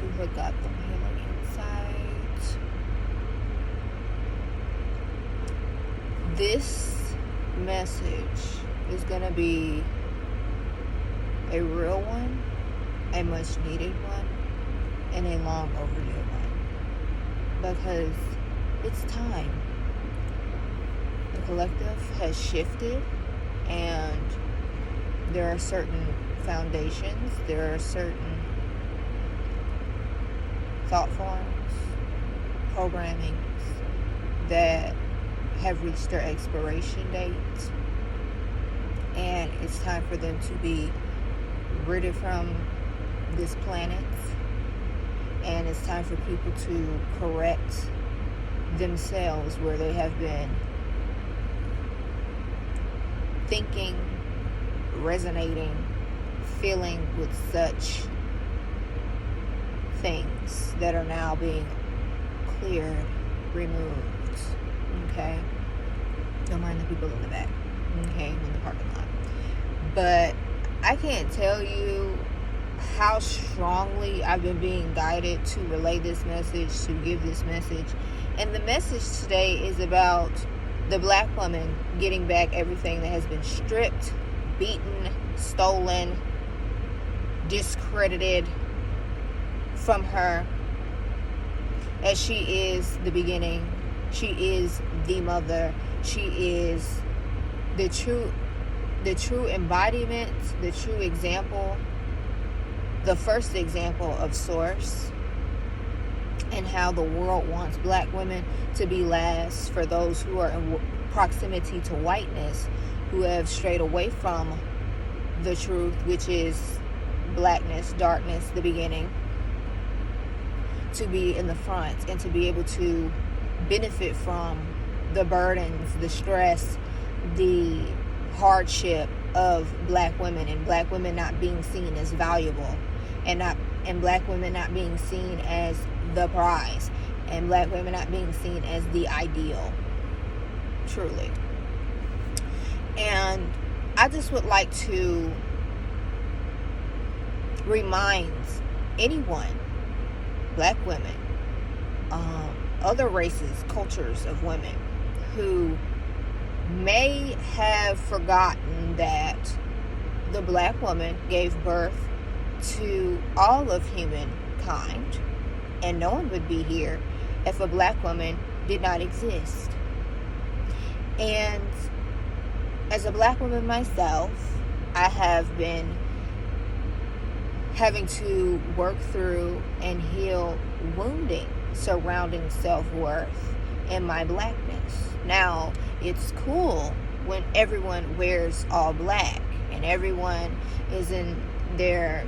to hook up the healing insight. This message is going to be a real one, a much needed one, and a long overdue one. Because it's time. The collective has shifted, and there are certain foundations, there are certain thought forms, programmings that have reached their expiration date, and it's time for them to be ridded from this planet, and it's time for people to correct themselves where they have been thinking, resonating, feeling with such things that are now being cleared, removed. Okay? Don't mind the people in the back. Okay? In the parking lot. But I can't tell you how strongly I've been being guided to relay this message, to give this message. And the message today is about the black woman getting back everything that has been stripped, beaten, stolen, discredited from her. As she is the beginning, she is the mother, she is the true embodiment, the true example, the first example of source, and how the world wants black women to be last for those who are in proximity to whiteness, who have strayed away from the truth, which is blackness, darkness, the beginning, to be in the front and to be able to benefit from the burdens, the stress, the hardship of black women, and black women not being seen as valuable, and black women not being seen as the prize, and black women not being seen as the ideal, truly. And I just would like to remind anyone, black women, other races, cultures of women, who may have forgotten that the black woman gave birth to all of humankind, and no one would be here if a black woman did not exist. And as a black woman myself, I have been having to work through and heal wounding surrounding self-worth and my blackness. Now, it's cool when everyone wears all black and everyone is in their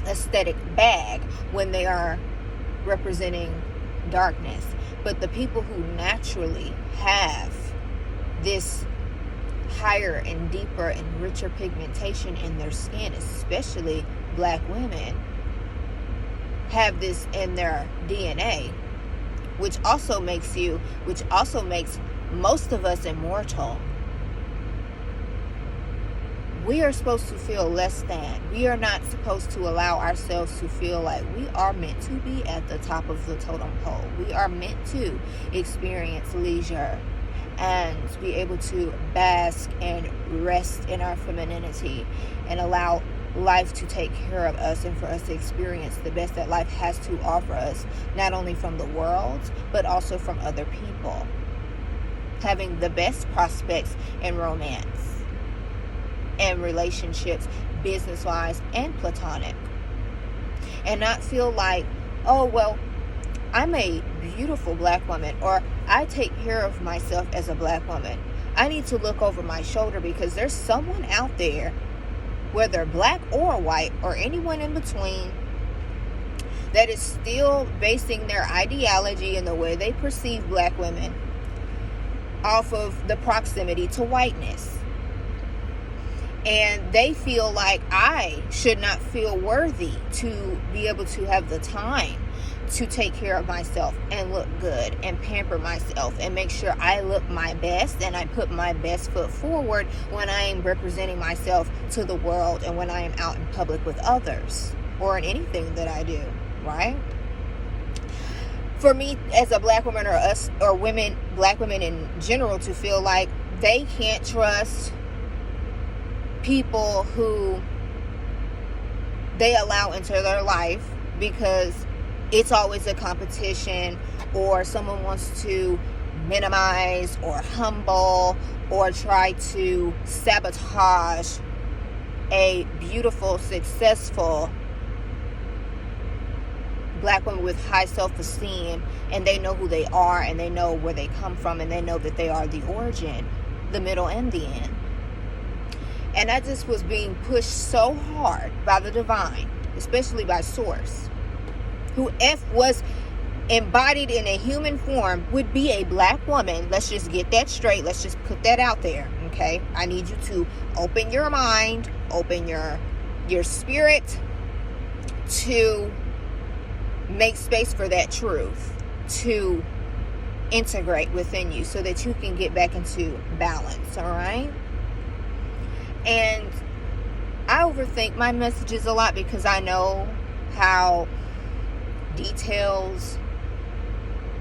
aesthetic bag when they are representing darkness. But the people who naturally have this higher and deeper and richer pigmentation in their skin, especially black women, have this in their DNA, which also makes most of us immortal. We are supposed to feel less than. We are not supposed to allow ourselves to feel like we are meant to be at the top of the totem pole. We are meant to experience leisure and be able to bask and rest in our femininity and allow life to take care of us, and for us to experience the best that life has to offer us, not only from the world but also from other people, having the best prospects in romance and relationships, business wise and platonic, and not feel like, oh well, I'm a beautiful black woman, or I take care of myself as a black woman. I need to look over my shoulder because there's someone out there, whether black or white or anyone in between, that is still basing their ideology and the way they perceive black women off of the proximity to whiteness. And they feel like I should not feel worthy to be able to have the time to take care of myself and look good and pamper myself and make sure I look my best and I put my best foot forward when I am representing myself to the world and when I am out in public with others or in anything that I do. right? For me as a black woman, or us, or women, black women in general, to feel like they can't trust people who they allow into their life because it's always a competition, or someone wants to minimize or humble or try to sabotage a beautiful, successful black women with high self-esteem, and they know who they are, and they know where they come from, and they know that they are the origin, the middle, and the end. And I just was being pushed so hard by the divine, especially by Source, who was embodied in a human form, would be a black woman. Let's just get that straight. Let's just put that out there, okay? I need you to open your mind, open your spirit to make space for that truth to integrate within you so that you can get back into balance, all right? And I overthink my messages a lot because I know how details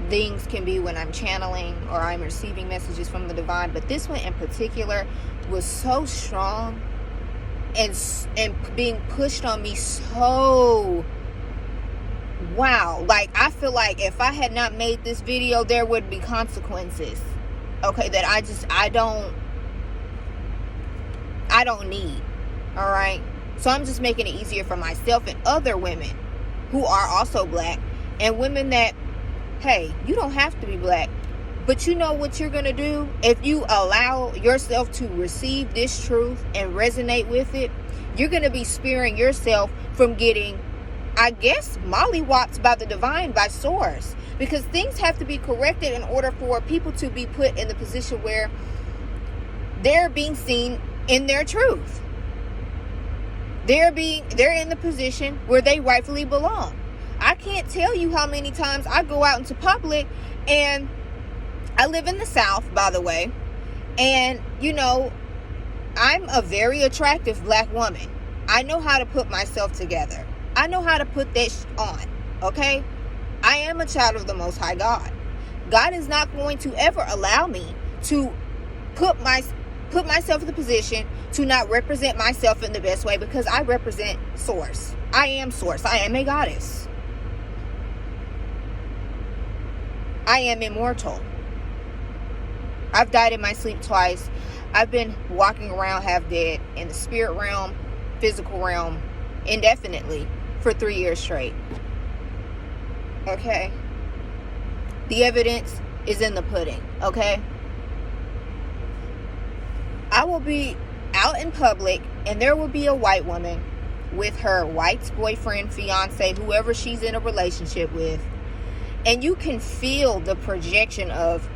things can be when I'm channeling or I'm receiving messages from the divine, but this one in particular was so strong and being pushed on me so wow. Like, I feel like if I had not made this video, there would be consequences, okay, that I don't need, all right? So I'm just making it easier for myself and other women who are also black, and women that, hey, you don't have to be black, but you know what you're gonna do if you allow yourself to receive this truth and resonate with it. You're gonna be sparing yourself from getting, I guess, mollywopped by the divine, by Source, because things have to be corrected in order for people to be put in the position where they're being seen in their truth. They're in the position where they rightfully belong. I can't tell you how many times I go out into public, and I live in the South, by the way, and you know, I'm a very attractive black woman. I know how to put myself together. I know how to put that on, okay? I am a child of the Most High God. God is not going to ever allow me to put myself in the position to not represent myself in the best way, because I represent Source. I am Source. I am a goddess. I am immortal. I've died in my sleep twice. I've been walking around half dead in the spirit realm, physical realm, indefinitely for 3 years straight. Okay? The evidence is in the pudding, okay? I will be out in public, and there will be a white woman with her white boyfriend, fiance, whoever she's in a relationship with, and you can feel the projection of,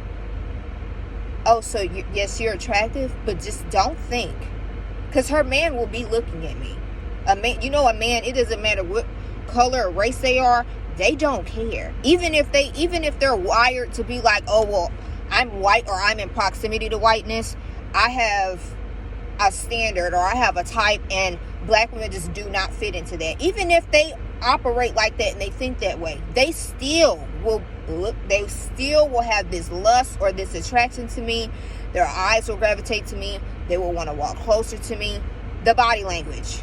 oh, so yes, you're attractive, but just don't think, because her man will be looking at me. A man, a man, it doesn't matter what color or race they are, they don't care. Even if they're wired to be like, oh, well, I'm white, or I'm in proximity to whiteness, I have a standard, or I have a type, and black women just do not fit into that. Even if they operate like that and they think that way, they still will have this lust or this attraction to me. Their eyes will gravitate to me. They will want to walk closer to me. The body language.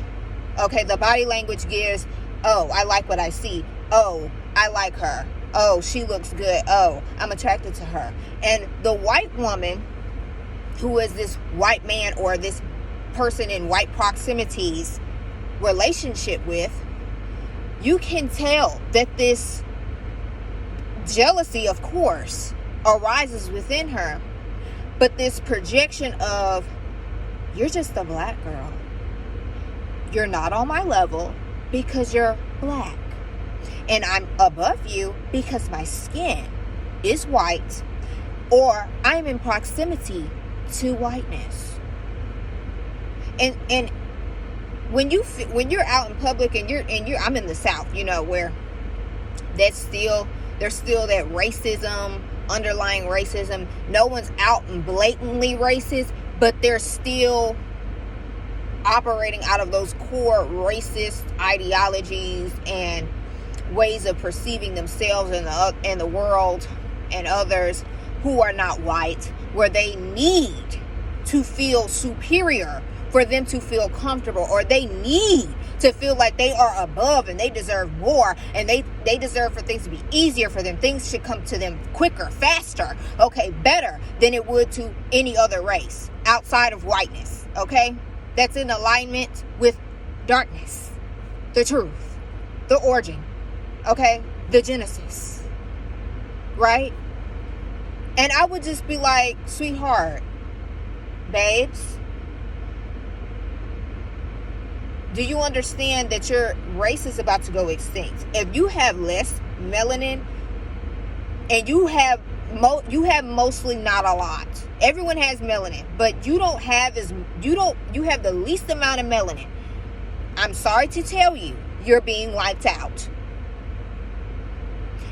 Okay, the body language gives, oh, I like what I see. Oh, I like her. Oh, she looks good. Oh, I'm attracted to her. And the white woman who is this white man or this person in white proximities relationship with, you can tell that this jealousy, of course, arises within her, but this projection of, you're just a black girl. You're not on my level because you're black. And I'm above you because my skin is white, or I'm in proximity to whiteness. And when you're out in public and you're I'm in the South, where there's still that racism, underlying racism. No one's out and blatantly racist, but they're still operating out of those core racist ideologies and ways of perceiving themselves and the world and others who are not white, where they need to feel superior for them to feel comfortable, or they need to feel like they are above and they deserve more, and they deserve for things to be easier for them. Things should come to them quicker, faster, okay, better than it would to any other race outside of whiteness, okay? That's in alignment with darkness, the truth, the origin, okay, the genesis, right? And I would just be like, sweetheart, babes, do you understand that your race is about to go extinct? If you have less melanin, and you have mostly not a lot. Everyone has melanin, but you have the least amount of melanin. I'm sorry to tell you, you're being wiped out.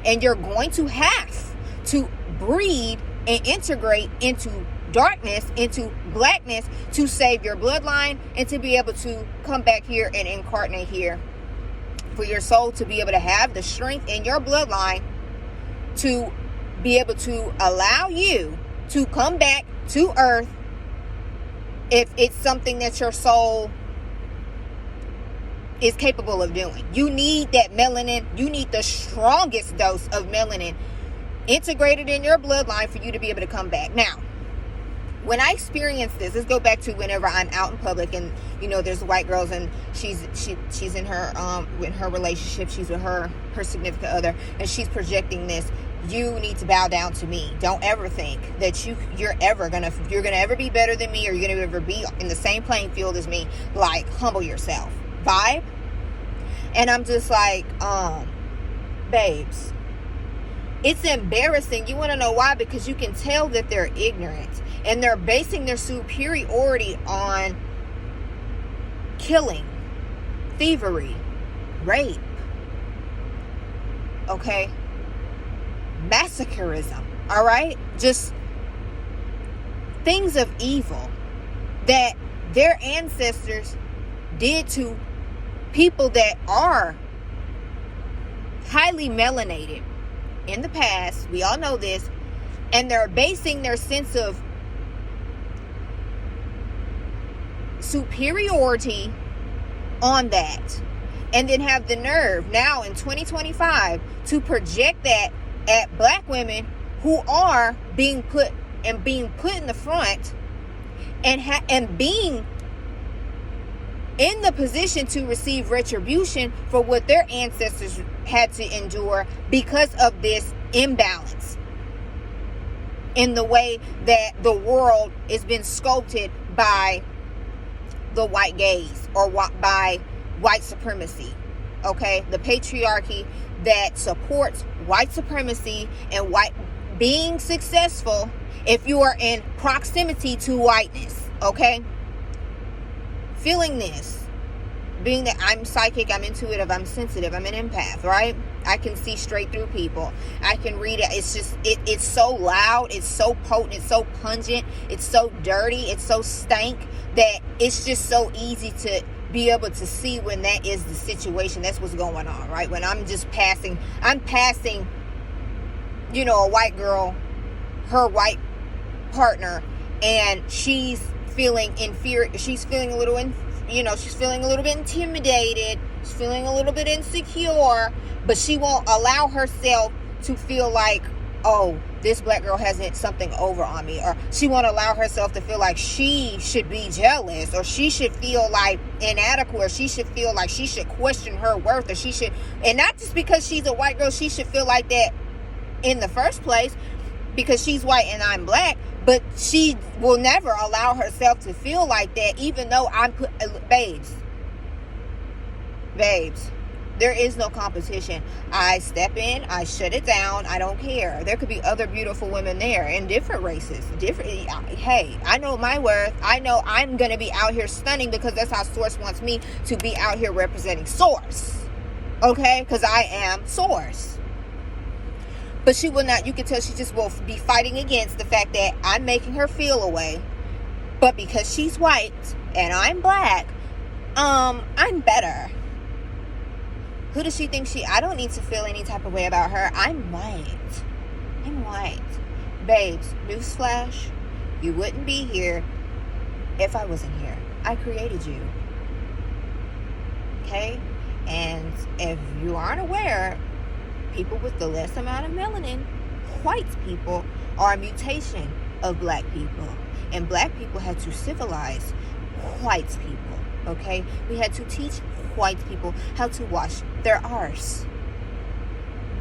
And you're going to have to breed and integrate into darkness, into blackness, to save your bloodline and to be able to come back here and incarnate here, for your soul to be able to have the strength in your bloodline to be able to allow you to come back to earth if it's something that your soul is capable of doing. You need that melanin. You need the strongest dose of melanin integrated in your bloodline for you to be able to come back. Now, when I experience this, let's go back to whenever I'm out in public and, there's white girls and she's in her relationship, she's with her significant other, and she's projecting this. You need to bow down to me. Don't ever think that you're gonna ever be better than me, or you're gonna ever be in the same playing field as me. Like, humble yourself. Vibe. And I'm just like, babes, it's embarrassing. You want to know why? Because you can tell that they're ignorant, and they're basing their superiority on killing, thievery, rape, okay, massacrism, all right? Just things of evil that their ancestors did to people that are highly melanated in the past. We all know this. And they're basing their sense of superiority on that, and then have the nerve now in 2025 to project that at black women who are being put in the front and being in the position to receive retribution for what their ancestors had to endure because of this imbalance in the way that the world has been sculpted by the white gaze, or by white supremacy, okay? The patriarchy that supports white supremacy and white being successful if you are in proximity to whiteness, okay? Feeling this, being that I'm psychic, I'm intuitive, I'm sensitive, I'm an empath, right? I can see straight through people. I can read it. It's just, it's so loud, it's so potent, it's so pungent, it's so dirty, it's so stank that it's just so easy to be able to see when that is the situation. That's what's going on, right? When I'm passing, a white girl, her white partner, and she's feeling inferior. She's feeling a little, she's feeling a little bit intimidated. She's feeling a little bit insecure, but she won't allow herself to feel like, oh, this black girl has something over on me, or she won't allow herself to feel like she should be jealous, or she should feel like inadequate, or she should feel like she should question her worth, or she should, and not just because she's a white girl, she should feel like that in the first place because she's white and I'm black, but she will never allow herself to feel like that, even though babes, there is no competition. I step in, I shut it down, I don't care. There could be other beautiful women there in different races. Hey, I know my worth. I know I'm going to be out here stunning because that's how Source wants me to be out here representing Source. Okay? Because I am Source. But she will not, you can tell she just will be fighting against the fact that I'm making her feel away. But because she's white and I'm black, I'm better. Who does she think I don't need to feel any type of way about her. I'm white. Babes, newsflash, you wouldn't be here if I wasn't here. I created you. Okay? And if you aren't aware, people with the less amount of melanin, white people, are a mutation of black people. And black people had to civilize white people. Okay? We had to teach white people how to wash their arse.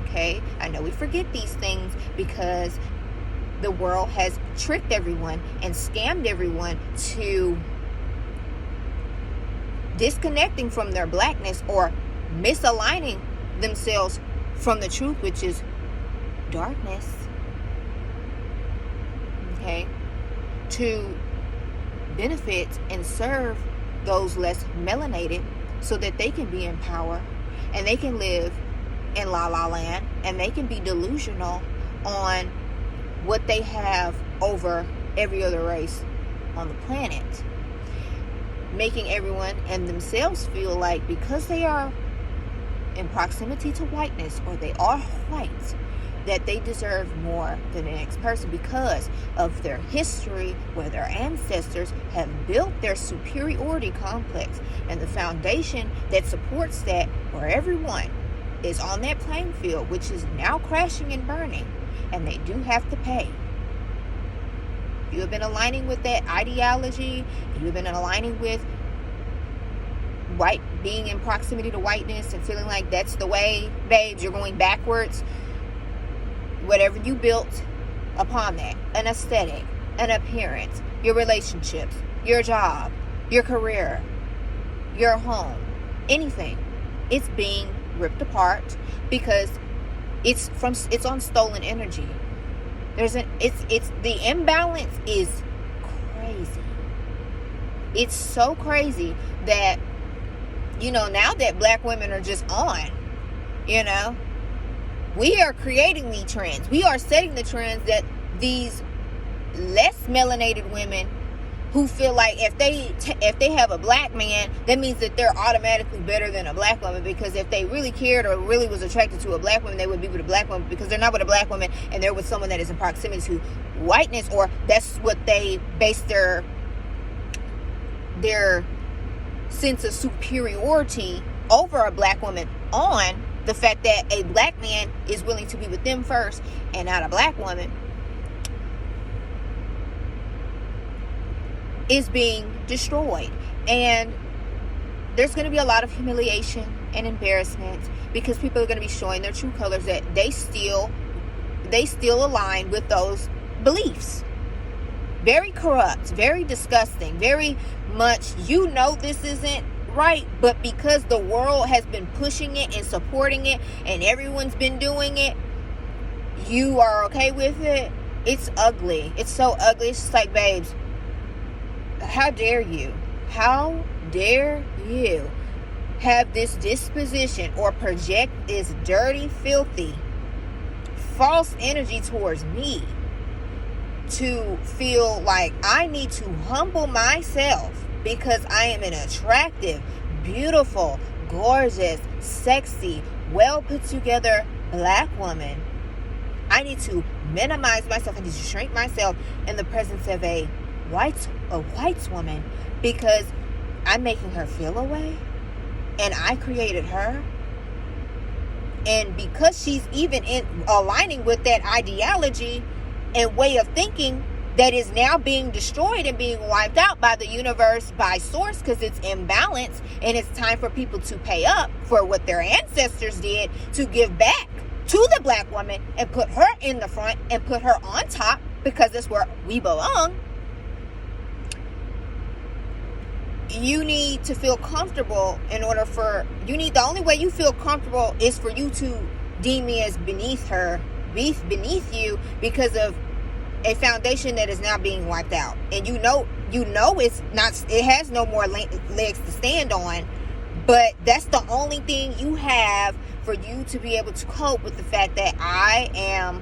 Okay? I know we forget these things because the world has tricked everyone and scammed everyone to disconnecting from their blackness or misaligning themselves from the truth, which is darkness. Okay? To benefit and serve those less melanated so that they can be in power and they can live in la la land and they can be delusional on what they have over every other race on the planet, making everyone and themselves feel like because they are in proximity to whiteness or they are white, that they deserve more than the next person because of their history, where their ancestors have built their superiority complex and the foundation that supports that, where everyone is on that playing field, which is now crashing and burning, and they do have to pay. You have been aligning with that ideology, you have been aligning with white, being in proximity to whiteness and feeling like that's the way, babes, you're going backwards. Whatever you built upon that, an aesthetic, an appearance, your relationships, your job, your career, your home, anything, it's being ripped apart because it's on stolen energy. The imbalance is crazy. It's so crazy that, now that black women are just on, we are creating the trends. We are setting the trends that these less melanated women who feel like if they have a black man, that means that they're automatically better than a black woman, because if they really cared or really was attracted to a black woman, they would be with a black woman, because they're not with a black woman and they're with someone that is in proximity to whiteness, or that's what they base their sense of superiority over a black woman on. The fact that a black man is willing to be with them first and not a black woman is being destroyed. And there's going to be a lot of humiliation and embarrassment because people are going to be showing their true colors, that they still align with those beliefs. Very corrupt, very disgusting, very much, this isn't right, but because the world has been pushing it and supporting it and everyone's been doing it, you are okay with it. It's ugly. It's so ugly. It's just like, babes, how dare you have this disposition or project this dirty, filthy, false energy towards me, to feel like I need to humble myself because I am an attractive, beautiful, gorgeous, sexy, well put together black woman. I need to minimize myself. I need to shrink myself in the presence of a white woman because I'm making her feel away, and I created her. And because she's even aligning with that ideology and way of thinking that is now being destroyed and being wiped out by the universe, by source, because it's imbalanced, and it's time for people to pay up for what their ancestors did, to give back to the black woman and put her in the front and put her on top, because that's where we belong. You need to feel comfortable the only way you feel comfortable is for you to deem me as beneath you because of a foundation that is now being wiped it has no more legs to stand on, but that's the only thing you have for you to be able to cope with the fact that I am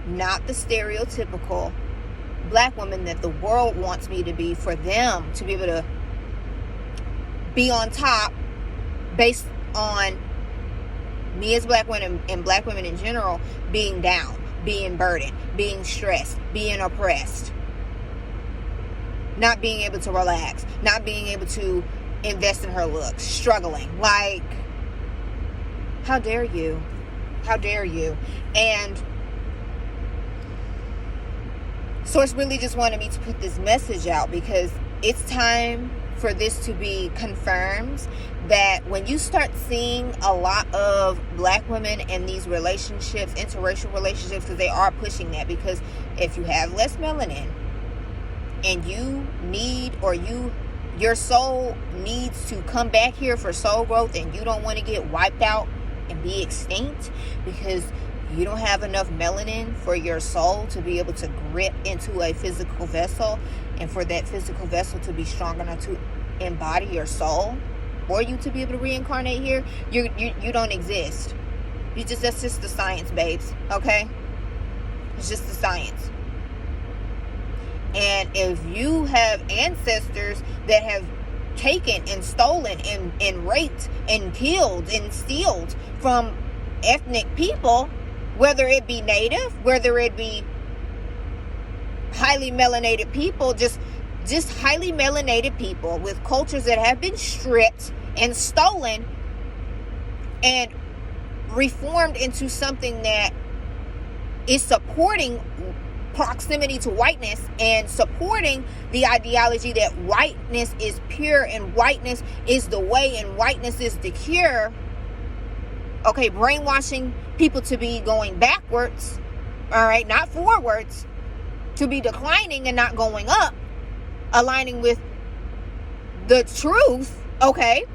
not the stereotypical black woman that the world wants me to be, for them to be able to be on top based on me as black women and black women in general, being down, being burdened, being stressed, being oppressed, not being able to relax, not being able to invest in her looks, struggling. Like, how dare you? How dare you? And Source really just wanted me to put this message out because it's time for this to be confirmed, that when you start seeing a lot of black women in these relationships, interracial relationships, because they are pushing that, because if you have less melanin and you need, or your soul needs to come back here for soul growth, and you don't want to get wiped out and be extinct because you don't have enough melanin for your soul to be able to grip into a physical vessel, and for that physical vessel to be strong enough to embody your soul, or you to be able to reincarnate here, you don't exist. That's just the science, babes. Okay? It's just the science. And if you have ancestors that have taken and stolen and raped and killed and stealed from ethnic people, whether it be native, whether it be highly melanated people, just highly melanated people with cultures that have been stripped and stolen and reformed into something that is supporting proximity to whiteness and supporting the ideology that whiteness is pure and whiteness is the way and whiteness is the cure. Okay, brainwashing people to be going backwards, all right, not forwards, to be declining and not going up, aligning with the truth, okay?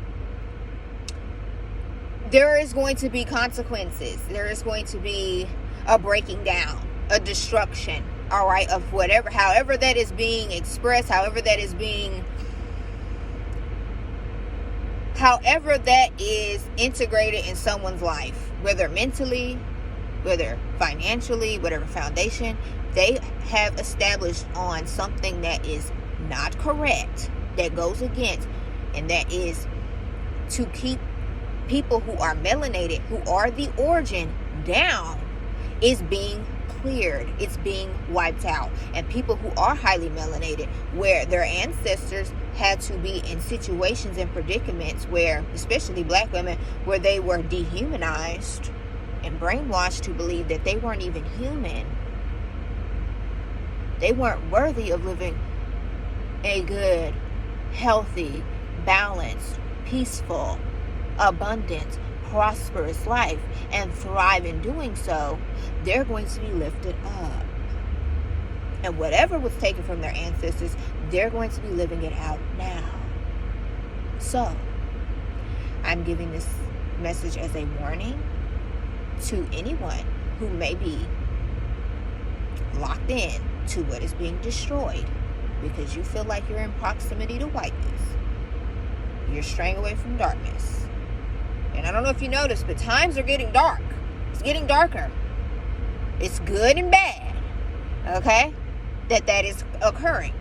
There is going to be consequences. There is going to be a breaking down, a destruction, all right, of whatever, however that is being expressed, however that is integrated in someone's life, whether mentally, whether financially, whatever foundation they have established on something that is not correct, that goes against, and that is to keep people who are melanated, who are the origin, down, is being cleared. It's being wiped out. And people who are highly melanated, where their ancestors had to be in situations and predicaments where, especially black women, where they were dehumanized and brainwashed to believe that they weren't even human. They weren't worthy of living a good, healthy, balanced, peaceful, abundant, prosperous life, and thrive in doing so. They're going to be lifted up. And whatever was taken from their ancestors, they're going to be living it out now. So, I'm giving this message as a warning to anyone who may be locked in to what is being destroyed because you feel like you're in proximity to whiteness. You're straying away from darkness. And I don't know if you noticed, but times are getting dark. It's getting darker. It's good and bad. Okay? That is occurring.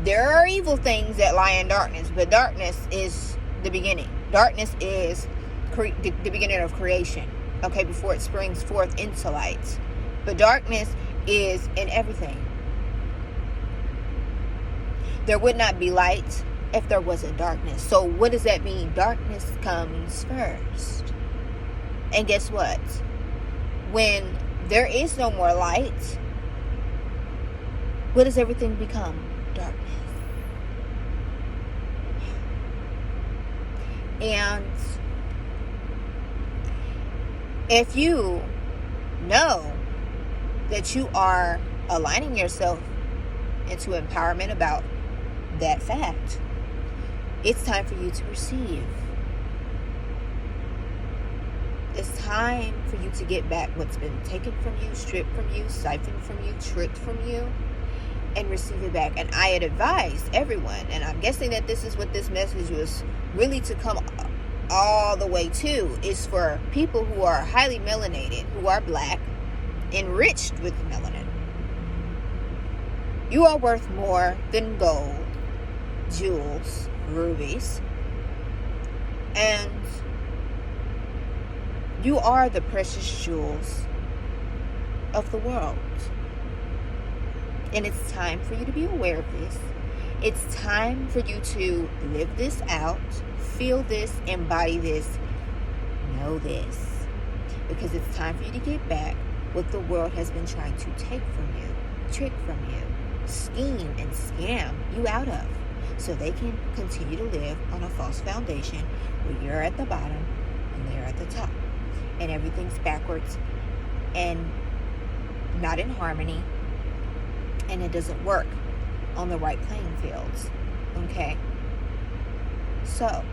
There are evil things that lie in darkness, but darkness is the beginning. Darkness is the beginning of creation. Okay? Before it springs forth into light. But darkness is in everything. There would not be light if there wasn't darkness. So what does that mean? Darkness comes first. And guess what? When there is no more light, what does everything become? Darkness. And if you know that you are aligning yourself into empowerment about that fact, it's time for you to receive. It's time for you to get back what's been taken from you, stripped from you, siphoned from you, tricked from you, and receive it back. And I had advised everyone, and I'm guessing that this is what this message was really to come all the way to, is for people who are highly melanated, who are black, enriched with melanin. You are worth more than gold, jewels, rubies, and You are the precious jewels of the world. And it's time for you to be aware of this. It's time for you to live this out, feel this, embody this, know this. Because it's time for you to get back what the world has been trying to take from you, trick from you, scheme and scam you out of. So they can continue to live on a false foundation where you're at the bottom and they're at the top. And everything's backwards and not in harmony. And it doesn't work on the right playing fields. Okay? So,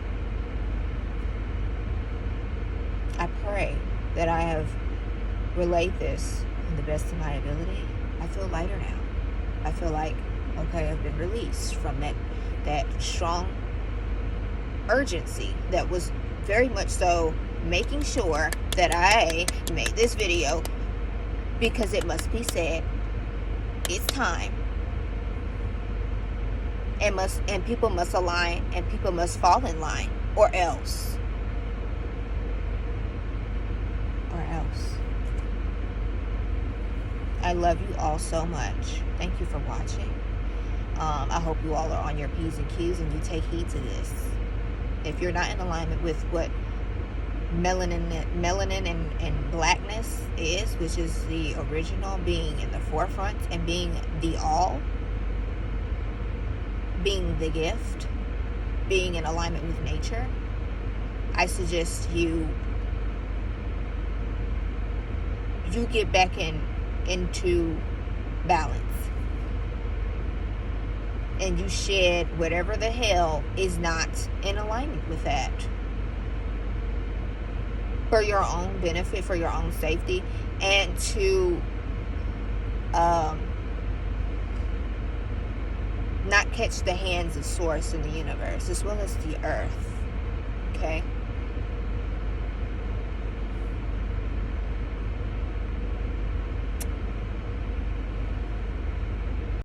I pray that I have relayed this in the best of my ability. I feel lighter now. I feel like, okay, I've been released from that strong urgency that was very much so making sure that I made this video, because it must be said, it's time. And people must align, and people must fall in line, or else. I love you all so much. Thank you for watching. I hope you all are on your P's and Q's and you take heed to this. If you're not in alignment with what melanin and blackness is, which is the original, being in the forefront and being the all, being the gift, being in alignment with nature, I suggest you get back into balance, and you shed whatever the hell is not in alignment with that, for your own benefit, for your own safety, and to not catch the hands of source in the universe, as well as the earth. Okay?